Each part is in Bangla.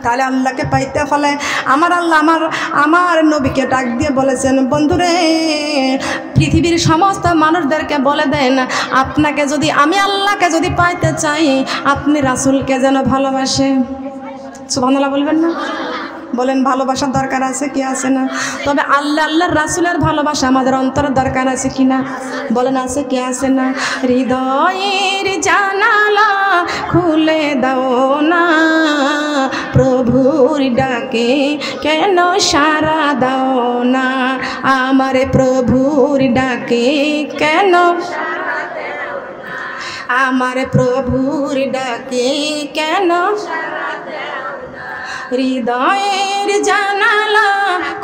তাহলে আল্লাহকে পাইতে হলে আমার আল্লাহ আমার নবীকে ডাক দিয়ে বলেছেন, বন্ধুরে পৃথিবীর সমস্ত মানুষদেরকে বলে দেন, আপনাকে যদি আমি আল্লাহকে যদি পাইতে চাই আপনি রাসূলকে যেন ভালোবাসে। সুবহানাল্লাহ বলবেন না? বলেন ভালোবাসার দরকার আছে কি আছে না? তবে আল্লাহর রাসূলের ভালোবাসা আমাদের অন্তরে দরকার আছে কি না? বলেন আছে কি আছে না? হৃদয়ের জানালা খুলে দাও না, প্রভুর ডাকে কেন সাড়া দাও না, আমার প্রভুর ডাকে কেন, আমার প্রভুর ডাকে কেন, হৃদয়ের জানালা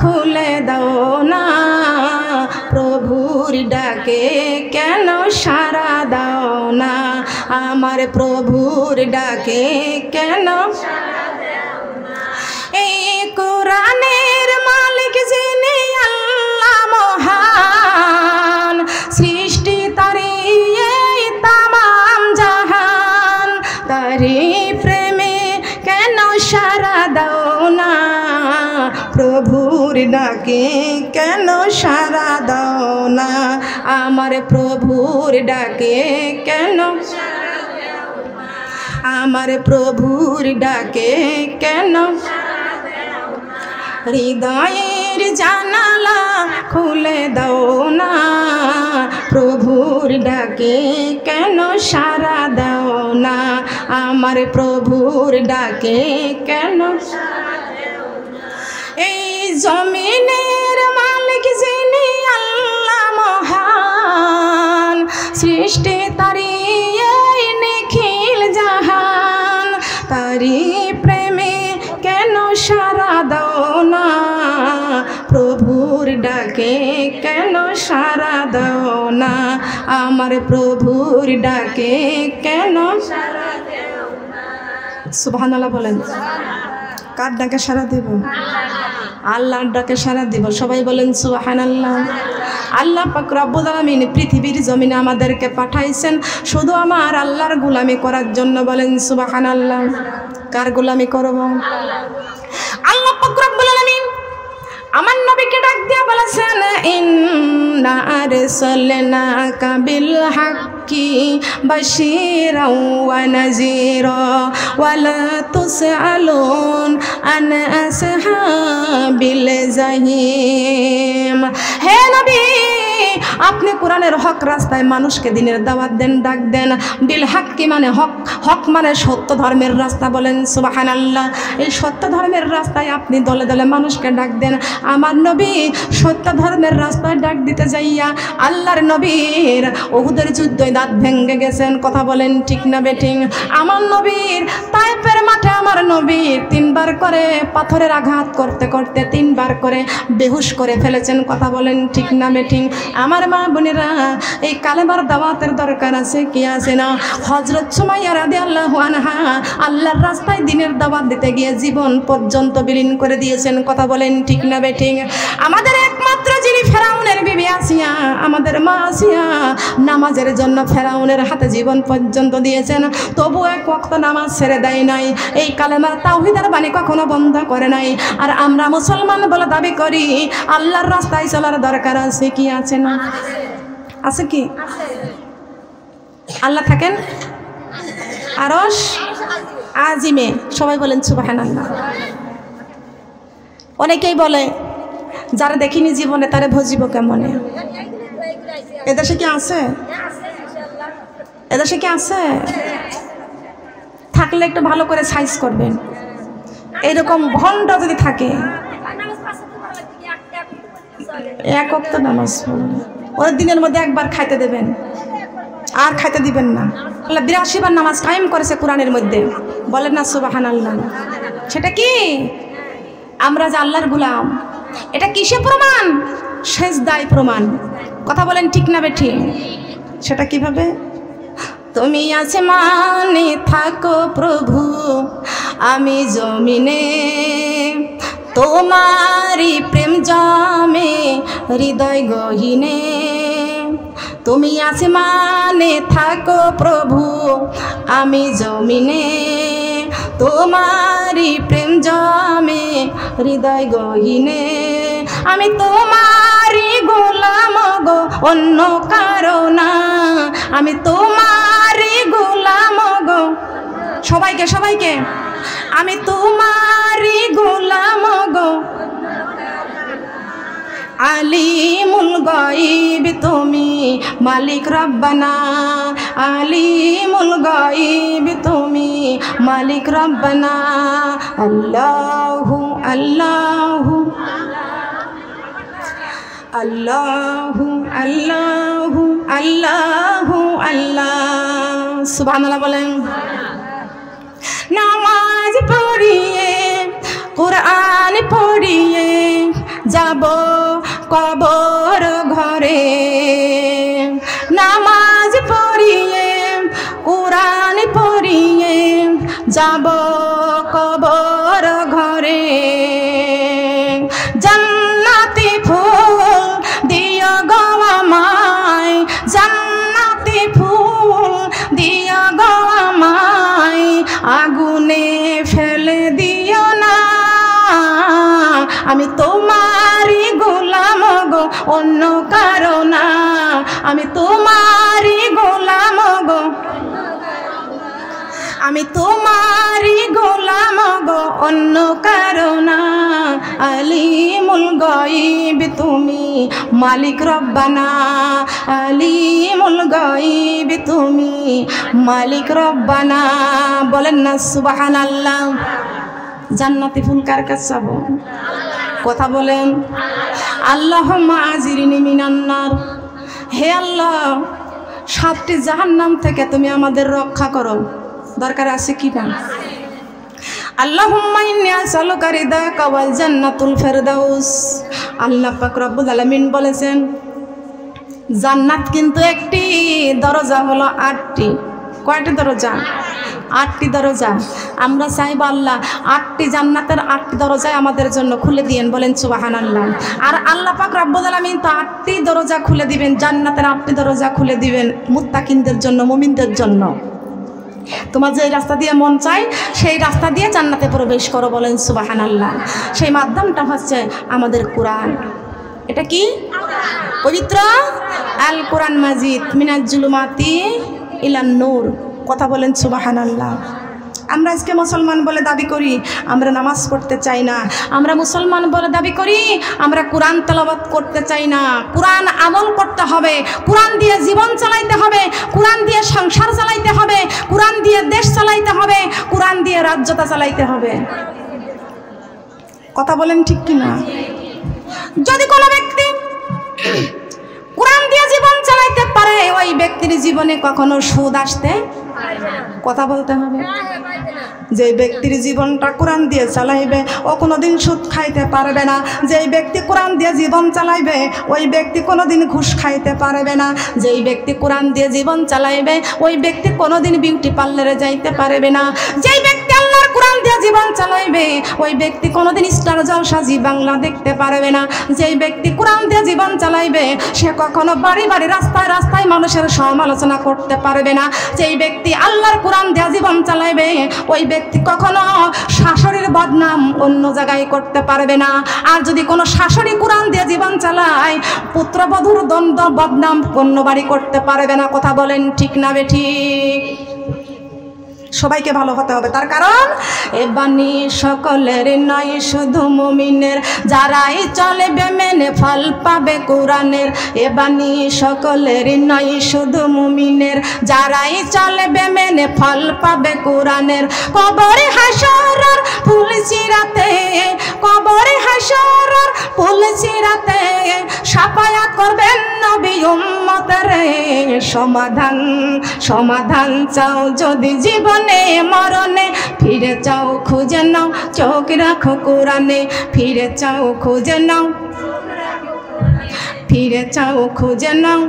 খুলে দাও না, প্রভুর ডাকে কেন সাড়া দাও না, আমার প্রভুর ডাকে কেন। এই কোরআনের মালিক যিনি আল্লাহ মহান, সৃষ্টি তারি এই তামাম জাহান, তারি প্রেমে কেন সাড়া দাও না, প্রভুর ডাকে কেন সাড়া দাও না, আমার প্রভুর ডাকে কেন, আমার প্রভুর ডাকে কেন। হৃদয়ের জানালা খুলে দাও না, প্রভুর ডাকে কেন সাড়া দাও না, আমার প্রভুর ডাকে কেন। এই জমিনের মালিক যিনি আল্লাহ মহান, সৃষ্টি তারি এই নিখিল জাহান, তারি প্রেমে কেন সাড়া দাও না, প্রভুর ডাকে কেন সাড়া দাও না, আমার প্রভুর ডাকে কেন সাড়া দাও না। সুবহানাল্লাহ বলেন। কার ডাকে সাড়া দেব? আল্লাহর ডাকে সাড়া দেব। সবাই বলেন সুবহানাল্লাহ। আল্লাহ পাক রব্বুল আলামিন পৃথিবীর জমিনে আমাদেরকে পাঠাইছেন শুধু আমার আল্লাহর গোলামি করার জন্য। বলেন সুবহানাল্লাহ। কার গোলামি করব? আল্লাহ পাক রব্বুল আলামিন আমার নবীকে ডাক দিয়ে বলেছেন, ইন্না আরসালনাকা বিল হাক্কি বাশীরাও ওয়া নাযীরা ওয়া লা তুসআলুন আন আসহাবিল জাহিম। হে নবী, আপনি কোরআনের হক রাস্তায় মানুষকে দিনের দাওয়াত দেন, ডাক দেন। বিল হাক্কি মানে হক, হক মানে সত্য ধর্মের রাস্তা। বলেন সুবহানাল্লাহ। এই সত্য ধর্মের রাস্তায় আপনি দলে দলে মানুষকে ডাক দেন। আমার নবী সত্য ধর্মের রাস্তায় ডাক দিতে যাইয়া আল্লাহর নবীর উহুদের যুদ্ধে দাঁত ভেঙে গেছেন। কথা বলেন ঠিক না বেঠিক? আমার নবীর তায়েফের মাঠে আমার নবীর 3 বার করে পাথরের আঘাত করতে করতে 3 বার করে বেহুশ করে ফেলেছেন। কথা বলেন ঠিক না বেঠিক? আমার মা বোনেরা, এই কালেমার দাওয়াতের দরকার আছে কি আছে না? হযরত সুমাইয়া রাদিয়াল্লাহু আনহা আল্লাহর রাস্তায় দিনের দাওয়াত দিতে গিয়ে জীবন পর্যন্ত বিলীন করে দিয়েছেন। কথা বলেন ঠিক না বেঠিক? আমাদের একমাত্র যিনি ফেরাউনের বিবি আসিয়া, আমাদের মা আসিয়া নামাজের জন্য ফেরাউনের হাতে জীবন পর্যন্ত দিয়েছেন, তবু এক ওয়াক্ত নামাজ ছেড়ে দেয় নাই। এই কালেমার তাওহীদের বাণী কখনো বন্ধ করে নাই। আর আমরা মুসলমান বলে দাবি করি। আল্লাহর রাস্তায় চলার দরকার আছে কি আছে না? আছে কি? আল্লাহ থাকেন আরশ আজিমে। সবাই বলেন সুবহানাল্লাহ। অনেকেই বলে যারা দেখিনি জীবনে তারে ভজিব কেমনে? এদেশে কি আছে? এদেশে কি আছে? থাকলে একটু ভালো করে সাইজ করবেন। এইরকম ভণ্ড যদি থাকে, এক ওয়াক্ত নামাজ পড়বে, ওরা দিনের মধ্যে একবার খাইতে দেবেন, আর খাইতে দিবেন না। আল্লাহ 82 বার নামাজ কায়েম করেছে কোরআনের মধ্যে। বলেন না সুবহানাল্লাহ। সেটা কি? আমরা যে আল্লাহর গোলাম, এটা কিসে প্রমাণ? সেজদায় প্রমাণ। কথা বলেন ঠিক না বেঠিক? সেটা কিভাবে? তুমি আসমানে থাকো প্রভু, আমি জমিনে, তোমারি প্রেম জমে হৃদয় গহীনে। তুমি আসমানে থাকো প্রভু, আমি জমিনে, তোমারি প্রেম জমে হৃদয় গহীনে, আমি তোমারি গোলাম গো অন্য কারো না, আমি তোমারি গোলাম গো। সবাইকে সবাইকে, আমি তোমারি গোলাম গো। আলিমুল গায়ব তুমি মালিক রব্বানা, আলিমুল গায়ব তুমি মালিক রব্বানা। আল্লাহু আল্লাহু আল্লাহু আল্লাহু আল্লাহু আল্লাহ। সুবহানাল্লাহ বলেন। নামাজ পড়িয়ে কুরআন পড়িয়ে যাব কবর ঘরে, নামাজ পড়িয়ে কুরআন পড়িয়ে যাব কবর ঘরে। জান্নাতি ফুল দিও গো আমায়, জান্নাতি ফুল দিও গো আমায়, আগুনে ফেলে দিও না, আমি তোমারি গোলাম গো অন্য কারো না, আমি তোমারি গোলাম গো, আমি তোমারি গোলাম গো অন্য কারো না। আলিমুল গায়ব তুমি মালিক রব্বানা, আলিমুল গায়ব তুমি মালিক রব্বানা। বলেন না সুবহানাল্লাহ। জান্নাতি ফুল কার কাছে যাবো? কথা বলেন। আল্লাহুম্মা আজিরনি মিনান নার, হে আল্লাহ 7টি জাহান্নাম থেকে তুমি আমাদের রক্ষা করো। দরকার আছে কি না? আল্লাহুম্মা ইন্নী আসআলুকা রিদাকা ওয়াল জান্নাতুল ফিরদাউস। আল্লাহ পাক রব্বুল আলামিন বলেছেন জান্নাত কিন্তু একটি দরজা হলো 8টি। কয়টি দরজা? 8টি দরজা। আমরা চাইব আল্লাহ 8টি জান্নাতের 8টি দরজায় আমাদের জন্য খুলে দিয়েন। বলেন সুবহানাল্লাহ। আর আল্লাহ পাক রব্বুল আলামিন তো 8টি দরজা খুলে দিবেন, জান্নাতের 8টি দরজা খুলে দিবেন মুত্তাকিনদের জন্য, মুমিনদের জন্য। তোমার যে রাস্তা দিয়ে মন চাই সেই রাস্তা দিয়ে জান্নাতে প্রবেশ করো। বলেন সুবহানাল্লাহ। সেই মাধ্যমটা হচ্ছে আমাদের কোরআন। এটা কি? পবিত্র আল কোরআন মাজিদ, মিনাজ জুলুমাতি ইলান নূর। কথা বলেন সুবহানাল্লাহ। আমরা আজকে মুসলমান বলে দাবি করি, আমরা নামাজ পড়তে চাই না। আমরা মুসলমান বলে দাবি করি, আমরা কোরআন তেলাওয়াত করতে চাই না। কোরআন আমল করতে হবে, কোরআন দিয়ে জীবন চালাইতে হবে, কোরআন দিয়ে সংসার চালাইতে হবে, কোরআন দিয়ে দেশ চালাইতে হবে, কোরআন দিয়ে রাজ্যটা চালাইতে হবে। কথা বলেন ঠিক কিনা? যদি কোনো ব্যক্তি কোরআন দিয়ে জীবন চালাইতে পারে, ওই ব্যক্তির জীবনে কখনো সুদ আসতে, কথা বলতে হবে, যে ব্যক্তির জীবনটা কোরআন দিয়ে চালাইবে ও কোনোদিন সুদ খাইতে পারবে না। যেই ব্যক্তি কোরআন দিয়ে জীবন চালাইবে ওই ব্যক্তি কোনোদিন ঘুষ খাইতে পারবে না। যেই ব্যক্তি কোরআন দিয়ে জীবন চালাইবে ওই ব্যক্তি কোনোদিন বিউটি পার্লারে যাইতে পারবে না। যেই ব্যক্তি আল্লাহর কোরআন দিয়ে জীবন চালাইবে ওই ব্যক্তি কোনোদিন স্টার জলসা জি বাংলা দেখতে পারবে না। যেই ব্যক্তি কোরআন দিয়ে জীবন চালাইবে সে কখনো বাড়ি বাড়ি রাস্তায় রাস্তায় মানুষের সমালোচনা করতে পারবে না। যেই ব্যক্তি আল্লাহর কোরআন দিয়ে জীবন চালাইবে ওই ব্যক্তি কখনো শাশুড়ির বদনাম অন্য জায়গায় করতে পারবে না। আর যদি কোনো শাশুড়ি কোরআন দিয়ে জীবন চালায় পুত্রবধূর দ্বন্দ্ব বদনাম অন্য বাড়ি করতে পারবে না। কথা বলেন ঠিক না বেঠিক? সবাইকে ভালো হতে হবে। তার কারণ এ বাণী সকলের নয় শুধু মুমিনের, যারাই চলবে মেনে ফল পাবে কোরআনের। এ বাণী সকলের নয় শুধু মুমিনের, যারাই চলবে মেনে ফল পাবে কোরআনের। কবরে হাসরের পুলিশিরাতে, কবরে হাসরের পুলিশিরাতে সাফায়াত করবেন নবী উম্মতের। সমাধান সমাধান চাও যদি জীবনে মরণে, ফিরে চাও খুঁজে নাও চোখ রাখো কোরআনে। ফিরে চাও খুঁজে নাও, ফিরে চাও খুঁজে নাও,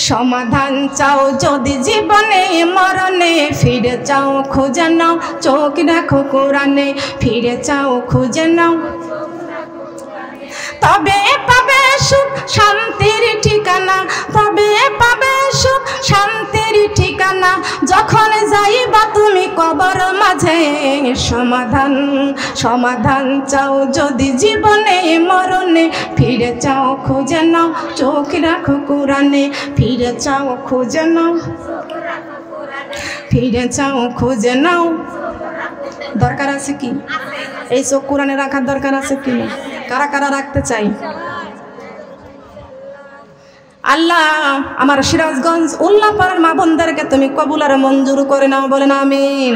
সমাধান চাও যদি জীবনে মরণে। ফিরে চাও খুঁজে নাও চোখ রাখো কোরআনে। ফিরে চাও খুঁজে নাও। তবে পাবে সুখ শান্তির ঠিকানা, তবে পাবে সুখ শান্তির ঠিকানা, যখন যাইবা তুমি কবর মাঝে। সমাধান সমাধান চাও যদি জীবনে মরণে, ফিরে চাও খুঁজে নাও চোখ রাখো কোরআনে। ফিরে চাও খুঁজে নাও, ফিরে চাও খুঁজে নাও। দরকার আছে কি এই চোখ কোরআনে রাখার দরকার আছে কি? কারা কারা রাখতে চাই? আল্লাহ আমার সিরাজগঞ্জ উল্লাপাড়ার মা বোনদেরকে তুমি কবুল আর মঞ্জুর করে নাও, বলেন আমিন।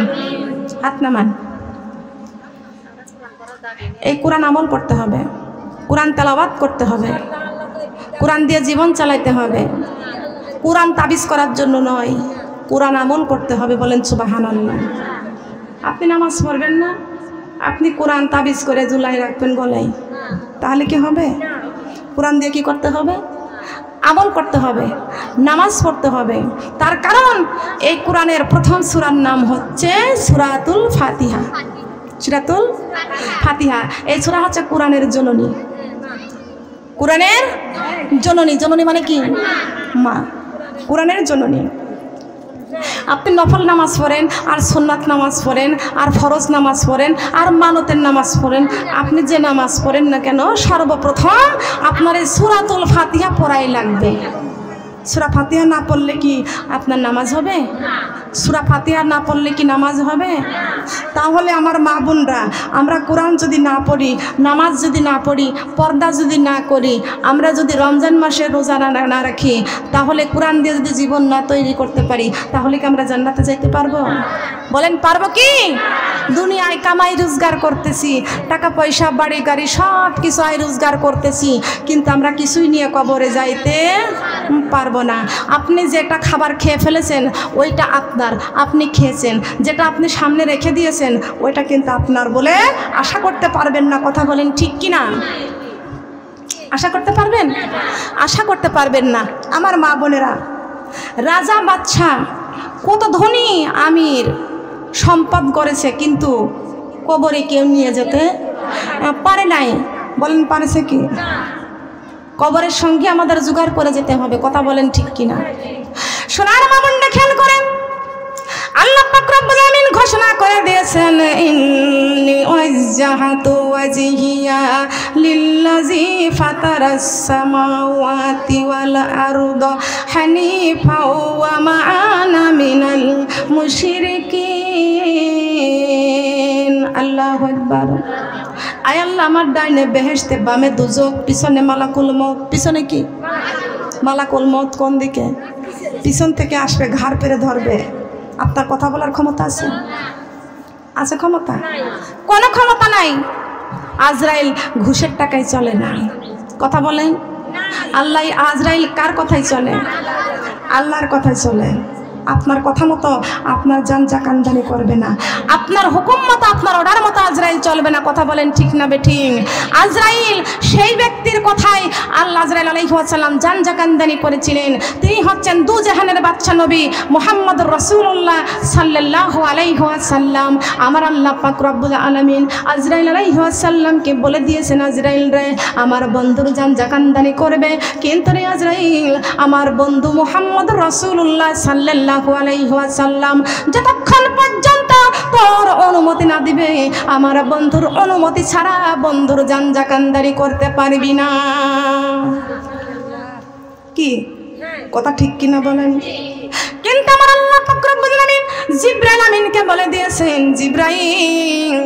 হাত নামান। এই কোরআন আমল করতে হবে, কোরআন তেলাওয়াত করতে হবে, কোরআন দিয়ে জীবন চালাইতে হবে। কোরআন তাবিজ করার জন্য নয়, কোরআন আমল করতে হবে। বলেন সুবহানাল্লাহ। আপনি নামাজ পড়বেন না, আপনি কোরআন তাবিজ করে ঝুলাই রাখবেন গলায়, তাহলে কি হবে? কোরআন দিয়ে কি করতে হবে? আমল করতে হবে, নামাজ পড়তে হবে। তার কারণ এই কোরআনের প্রথম সূরার নাম হচ্ছে সূরাতুল ফাতিহা। সূরাতুল ফাতিহা এই সূরা হচ্ছে কোরআনের জননী। কোরআনের জননী, জননী মানে কি? মা। কোরআনের জননী। আপনি নফল নামাজ পড়েন, আর সুন্নাত নামাজ পড়েন, আর ফরজ নামাজ পড়েন, আর মানতের নামাজ পড়েন, আপনি যে নামাজ পড়েন না কেন সর্বপ্রথম আপনার এই সূরাতুল ফাতিহা পড়াই লাগবে। সূরা ফাতিহা না পড়লে কি আপনার নামাজ হবে? সূরা ফাতিহা না পড়লে কি নামাজ হবে? তাহলে আমার মা বোনরা, আমরা কোরআন যদি না পড়ি, নামাজ যদি না পড়ি, পর্দা যদি না করি, আমরা যদি রমজান মাসে রোজা না রাখি, তাহলে কোরআন দিয়ে যদি জীবন না তৈরি করতে পারি, তাহলে কি আমরা জান্নাতে যাইতে পারবো? বলেন পারবো কি? দুনিয়ায় কামাই রোজগার করতেছি, টাকা পয়সা বাড়ি গাড়ি সব কিছু আয় রোজগার করতেছি, কিন্তু আমরা কিছুই নিয়ে কবরে যাইতে পারবো না। আপনি যেটা খাবার খেয়ে ফেলেছেন ওইটা আপনার, আপনি খেয়েছেন। যেটা আপনি সামনে রেখে দিয়েছেন ওইটা কিন্তু আপনার বলে আশা করতে পারবেন না। কথা বলেন ঠিক কি না? আশা করতে পারবেন? আশা করতে পারবেন না। আমার মা বোনেরা, রাজা বাদশাহ কত ধনী আমির সম্পদ করেছে, কিন্তু কবরে কেউ নিয়ে যেতে পারে নাই। বলেন পারেছে কি? কবরের সঙ্গে আমাদের জোগাড় করে যেতে হবে। কথা বলেন ঠিক কিনা? সোনার মা বোনরা খেয়াল করেন, আল্লাহ পাক রব্বুল আমিন ঘোষণা করে দিয়েছেন, ইন্নী ওয়াজ্জাহাতু ওয়াজহিয়া লিল্লাযী ফাতারাস সামাওয়াতি ওয়াল আরদা হানিফা ওয়া মা আনা মিনাল মুশরিকিন। আল্লাহু আকবার। আয় আল্লাহ, আমার ডাইনে বেহেশতে, বামে দুজক, পিছনে মালাকুল মউত। পিছনে কি? মালাকুল মউত কোন দিকে? পিছন থেকে আসবে, ঘাড় পেরে ধরবে। আপনার কথা বলার ক্ষমতা আছে? আছে ক্ষমতা? কোনো ক্ষমতা নাই। আজরাইল ঘুষের টাকায় চলে না। কথা বলেন। আল্লাহ আজরাইল কার কথাই চলে? আল্লাহর কথাই চলে। আপনার কথা মতো আপনার জান জাকানদানি করবে না, আপনার হুকুম মতো, আপনার অর্ডার মতো আজরাইল চলবে না। কথা বলেন ঠিক না বেঠিক? আজরাইল সেই ব্যক্তির কথায় আল্লাহ আজরাইল আলাইহিস সালাম জান জাকানদানি করেছিলেন। তিনি হচ্ছেন দু জাহানের বাদশা নবী মুহাম্মদুর রাসূলুল্লাহ সাল্লাল্লাহু আলাইহি ওয়াসাল্লাম। আমার আল্লাহ পাক রব্বুল আলামিন আজরাইল আলাইহিস সালামকে বলে দিয়েছেন, আজরাইল রে, আমার বন্ধুর জান জাকানদানি করবে, কিন্তু রে আজরাইল, আমার বন্ধু মুহাম্মদুর রাসূলুল্লাহ সাল্লাল্লাহু আলাইহি ওয়াসাল্লাম যতক্ষণ পর্যন্ত তোর অনুমতি না দিবে, আমার বন্ধুর অনুমতি ছাড়া বন্ধুর জান জাকানদারি করতে পারবি না। কি কথা ঠিক কিনা বলেন? কিন্তু আমার আল্লাহ পাক রব্বুল আলামিন জিবরাইল আমিনকে বলে দিয়েছেন, জিবরাইল,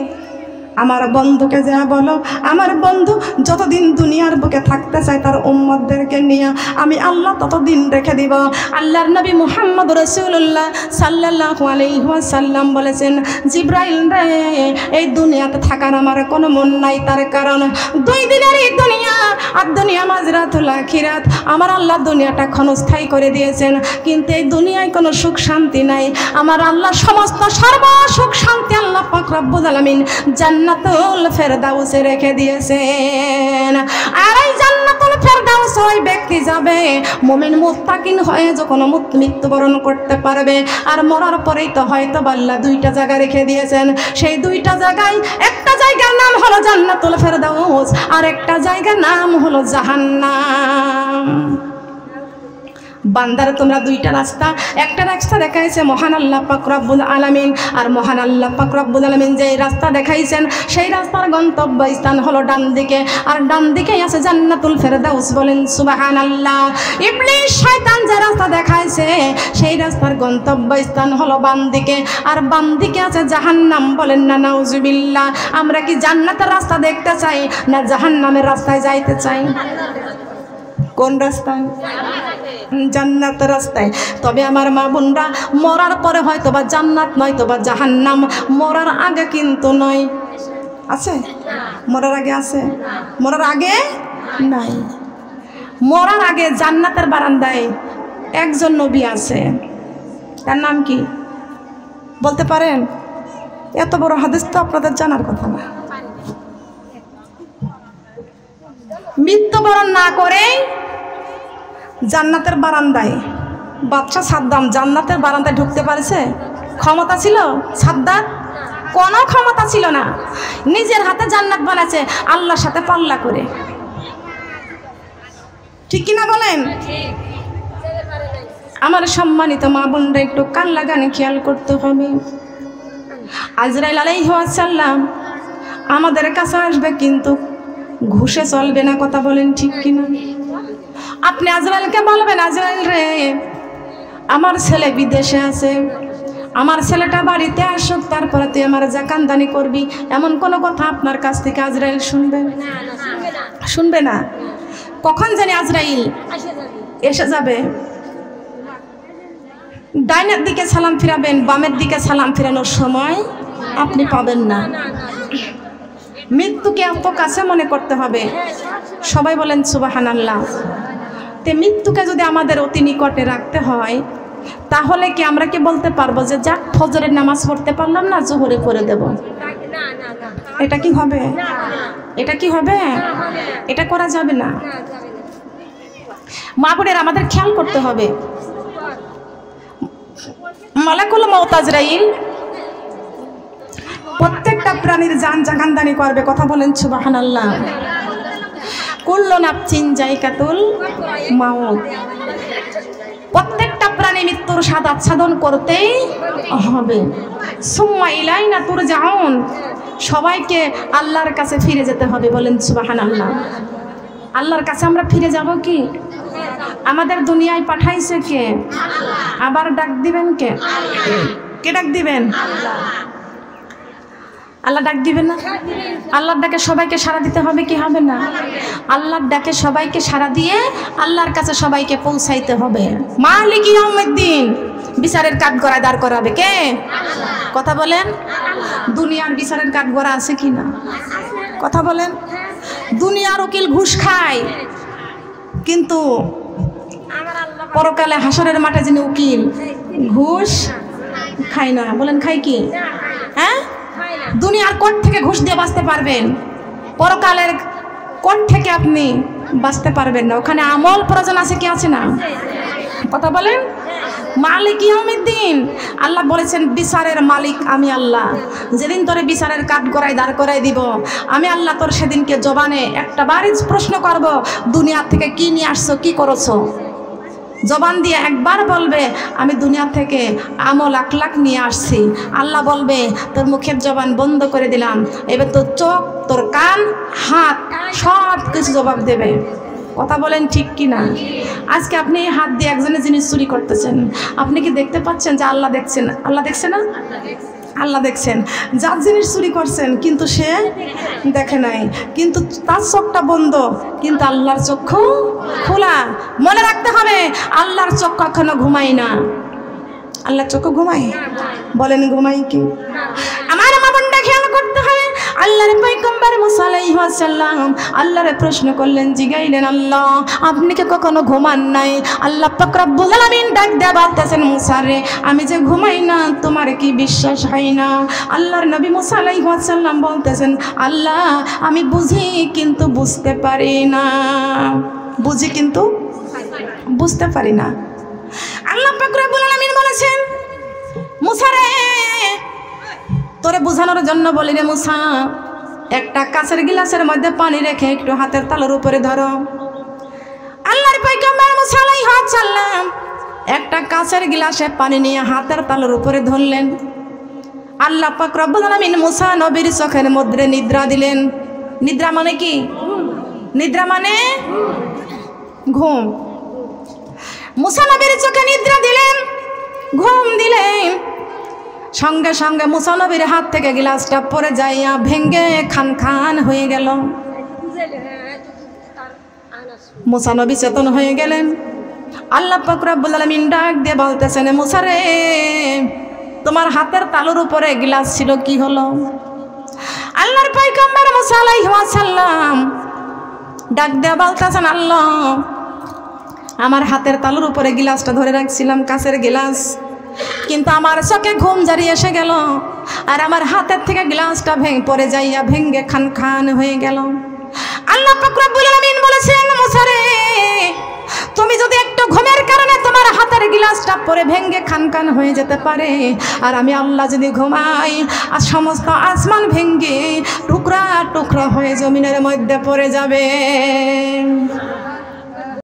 আমার বন্ধুকে যা বলো, আমার বন্ধু যতদিন দুনিয়ার বুকে থাকতে চায় তার উম্মতদেরকে নিয়ে আমি আল্লাহ ততদিন রেখে দিব। আল্লাহর নবী মুহাম্মদ রাসূলুল্লাহ সাল্লাল্লাহু আলাইহি ওয়াসাল্লাম বলেছেন, জিবরাইল রে, এই দুনিয়াতে থাকার আমার কোনো মন নাই, তার কারণ 2 দিনের এই দুনিয়া, আর দুনিয়া মাজরাতুল আখিরাত। আমার আল্লাহ দুনিয়াটা ক্ষণস্থায়ী করে দিয়েছেন, কিন্তু এই দুনিয়ায় কোনো সুখ শান্তি নাই। আমার আল্লাহ সমস্ত সর্ব সুখ শান্তি আল্লাহ পাক রব্বুল আলামিন জান্নাতুল ফেরদাউসে রেখে দিয়েছেন। আর এই জান্নাতুল ফেরদাউস ফেরদাউস ওই ব্যক্তি যাবে মুমিন মুত্তাকিন হয়ে যখন মৃত্যুবরণ করতে পারবে। আর মরার পরেই তো হয়তো আল্লাহ দুইটা জায়গা রেখে দিয়েছেন, সেই দুইটা জায়গায় একটা জায়গার নাম হলো জান্নাতুল ফেরদাউস আর একটা জায়গার নাম হলো জাহান্নাম। বান্দার তোমরা দুইটা রাস্তা, একটা রাস্তা দেখাইছে মহান আল্লাহ পাক রব্বুল আলামিন, আর মহান আল্লাহ পাক রব্বুল আলামিন যেই রাস্তা দেখাইছেন সেই রাস্তার গন্তব্য স্থান হলো ডান দিকে, আর ডান দিকেই আছে জান্নাতুল ফেরদাউস। বলেন সুবহানাল্লাহ। ইবলিস শয়তান যে রাস্তা দেখাইছে সেই রাস্তার গন্তব্য স্থান হলো বাম দিকে, আর বাম দিকে আছে জাহান্নাম। বলেন না নাউজুবিল্লাহ। আমরা কি জান্নাতের রাস্তা দেখতে চাই না জাহান্নামের রাস্তায় যাইতে চাই? কোন রাস্তায়? জান্নাতের রাস্তায়। তবে আমার মা বোনরা, মরার পরে হয়তো বা জান্নাত নয়তো বা জাহান্নাম, মরার আগে কিন্তু নয়। আছে? মরার আগে আছে? মরার আগে নাই। মরার আগে জান্নাতের বারান্দায় একজন নবী আছে, তার নাম কি বলতে পারেন? এত বড় হাদিস তো আপনাদের জানার কথা না। মৃত্যুবরণ না করে জান্নাতের বারান্দায় বাদশা সাদ্দাম জান্নাতের বারান্দায় ঢুকতে পারছে? ক্ষমতা ছিল সাদ্দাম? কোনো ক্ষমতা ছিল না। নিজের হাতে জান্নাত বানাচ্ছে আল্লাহর সাথে পাল্লা করে। ঠিক কিনা বলেন? আমার সম্মানিত মা বোনরা একটু কান লাগানে খেয়াল করতে হবে। আজরাইল আলাইহিস সালাম আমাদের কাছে আসবে, কিন্তু ঘুষে চলবে না। কথা বলেন ঠিক কিনা? আপনি আজরাইলকে বলবেন, আজরাইল রে আমার ছেলে বিদেশে আছে, আমার ছেলেটা বাড়িতে আসুক, তারপরে তুই আমার জাকানদানি করবি। এমন কোনো কথা আপনার কাছ থেকে আজরাইল শুনবে? শুনবে না। কখন জানি আজরাইল এসে যাবে। ডাইনের দিকে সালাম ফিরাবেন, বামের দিকে সালাম ফিরানোর সময় আপনি পাবেন না। মৃত্যুকে এত কাছে মনে করতে হবে। সবাই বলেন সুবহানাল্লাহ। তে মৃত্যুকে যদি আমাদের অতি নিকটে রাখতে হয়, তাহলে কি আমরা কি বলতে পারবো যে যাক ফজরের নামাজ পড়তে পারলাম না, জোহরে পড়ে দেব? এটা কি হবে? এটা কি হবে? এটা করা যাবে না। মা বোনের আমাদের খেয়াল করতে হবে। মালাকুল মউত আজরাইল প্রত্যেকটা প্রাণীর জান জাহান্নামি করবে। কথা বলেন সুবহানাল্লাহ। কুল্লু নাফসিন যায়কাতুল মাউত। প্রত্যেকটা প্রাণী মৃত্যুর স্বাদ আস্বাদন করতেই হবে। সুম্মা ইলাইনা তুরজাউন। সবাইকে আল্লাহর কাছে ফিরে যেতে হবে। বলেন সুবহানাল্লাহ। আল্লাহর কাছে আমরা ফিরে যাব কি? আমাদের দুনিয়ায় পাঠাইছে কে? আবার ডাক দিবেন কে? কে ডাক দিবেন? আল্লাহ ডাক দিবেন না? আল্লাহর ডাকে সবাইকে সাড়া দিতে হবে কি হবে না? আল্লাহর ডাকে সবাইকে সাড়া দিয়ে আল্লাহর কাছে সবাইকে পৌঁছাইতে হবে। মালিক ইয়াউমিদ্দিন। বিচারের কাঠগড়ায় দাঁড় করাবে কে? কথা বলেন। দুনিয়ার বিচারের কাঠগড়া আছে কি না? কথা বলেন। দুনিয়ার উকিল ঘুষ খায়, কিন্তু পরকালে হাসরের মাঠে যিনি উকিল ঘুষ খায় না। বলেন খায় কি? হ্যাঁ, দুনিয়ার কোর্ট থেকে ঘুষ দিয়ে বাঁচতে পারবেন, পরকালের কোর্ট থেকে আপনি বাঁচতে পারবেন না। ওখানে আমল প্রয়োজন আছে কি আছে না? কথা বলেন। মালিক ইয়াউমিদ্দিন। আল্লাহ বলেছেন বিচারের মালিক আমি আল্লাহ। যেদিন তোরে বিচারের কাঠগড়ায় দাঁড় করাই দিব, আমি আল্লাহ তোর সেদিনকে জবানে একটা বারই প্রশ্ন করব, দুনিয়া থেকে কি নিয়ে আসছো, কি করেছো। জবান দিয়ে একবার বলবে আমি দুনিয়া থেকে আমল আখলাক নিয়ে আসছি। আল্লাহ বলবে তোর মুখের জবান বন্ধ করে দিলাম, এবার তোর চোখ, তোর কান, হাত সব কিছু জবাব দেবে। কথা বলেন ঠিক কি না? আজকে আপনি হাত দিয়ে একজনের জিনিস চুরি করতেছেন, আপনি কি দেখতে পাচ্ছেন যে আল্লাহ দেখছেন? আল্লাহ দেখছে না? আল্লাহ দেখছেন। যার জিনিস চুরি করছেন কিন্তু সে দেখে নাই, কিন্তু তার চোখটা বন্ধ, কিন্তু আল্লাহর চক্ষু খোলা। মনে রাখতে হবে আল্লাহর চোখ কখনো ঘুমায় না। আল্লাহর চক্ষু ঘুমায়? বলেন ঘুমাই কি? আমার মা বোনটা খেয়াল করতে হবে। আল্লাহর পয়গম্বর মুসা আলাইহিস সালাম আল্লাহরে প্রশ্ন করলেন, জিগাইলেন আল্লাহ আপনি কি কখনো ঘুমান নাই? আল্লাহ পাক রব্বুল আলামিন ডাক দেয়া বলতেছেন, মুসা রে আমি যে ঘুমাই না তোমার কি বিশ্বাস হয় না? আল্লাহর নবী মুসা আলাইহিস সালাম বলতেছেন, আল্লাহ আমি বুঝি কিন্তু বুঝতে পারি না। বুঝি কিন্তু বুঝতে পারি না। আল্লাহ পাক রব্বুল আলামিন বলেছেন, মুসা রে, তোরে বোঝানোর জন্য বলি রে মুসা, একটা কাঁচের গিলাসের মধ্যে পানি রেখে একটু হাতের তালুর উপরে ধরো। আল্লাহর পয়গম্বর মুসা আলাইহিস সালাম একটা কাঁচের গিলাসে পানি নিয়ে হাতের তালুর উপরে ধরলেন। আল্লাহ পাক রব্বুল আলামিন মুসা নবীর চোখের মধ্যে নিদ্রা দিলেন। নিদ্রা মানে কি? নিদ্রা মানে ঘুম। মুসা নবীর চোখে নিদ্রা দিলেন, ঘুম দিলেন। সঙ্গে সঙ্গে মুসা নবীর হাত থেকে গ্লাসটা পড়ে যাইয়া ভেঙ্গে খান খান হয়ে গেল। মুসা নবী চেতন হয়ে গেলেন। আল্লাহ পাক রব্বুল আলামিন ডাক দিয়ে বলতেছেন, মুসা রে, তোমার হাতের তালুর উপরে গ্লাস ছিল, কি হলো? আল্লাহর পয়গম্বর মুসা আলাইহিস সালাম ডাক দিয়ে বলতেছেন, আল্লাহ, আমার হাতের তালুর উপরে গিলাসটা ধরে রাখছিলাম, কাঁচের গিলাস, কিন্তু আমার চোখে ঘুম জারি এসে গেল আর আমার হাতের থেকে গ্লাসটা পড়ে যাইয়া ভেঙ্গে খান খান হয়ে গেল। আল্লাহ পাক রব্বুল আলামিন বলেছেন, মুসা রে, তুমি যদি একটু ঘুমের কারণে তোমার হাতের গ্লাসটা পরে ভেঙ্গে খান খান হয়ে যেতে পারে, আর আমি আল্লাহ যদি ঘুমাই আর সমস্ত আসমান ভেঙ্গে টুকরা টুকরা হয়ে জমিনের মধ্যে পড়ে যাবে।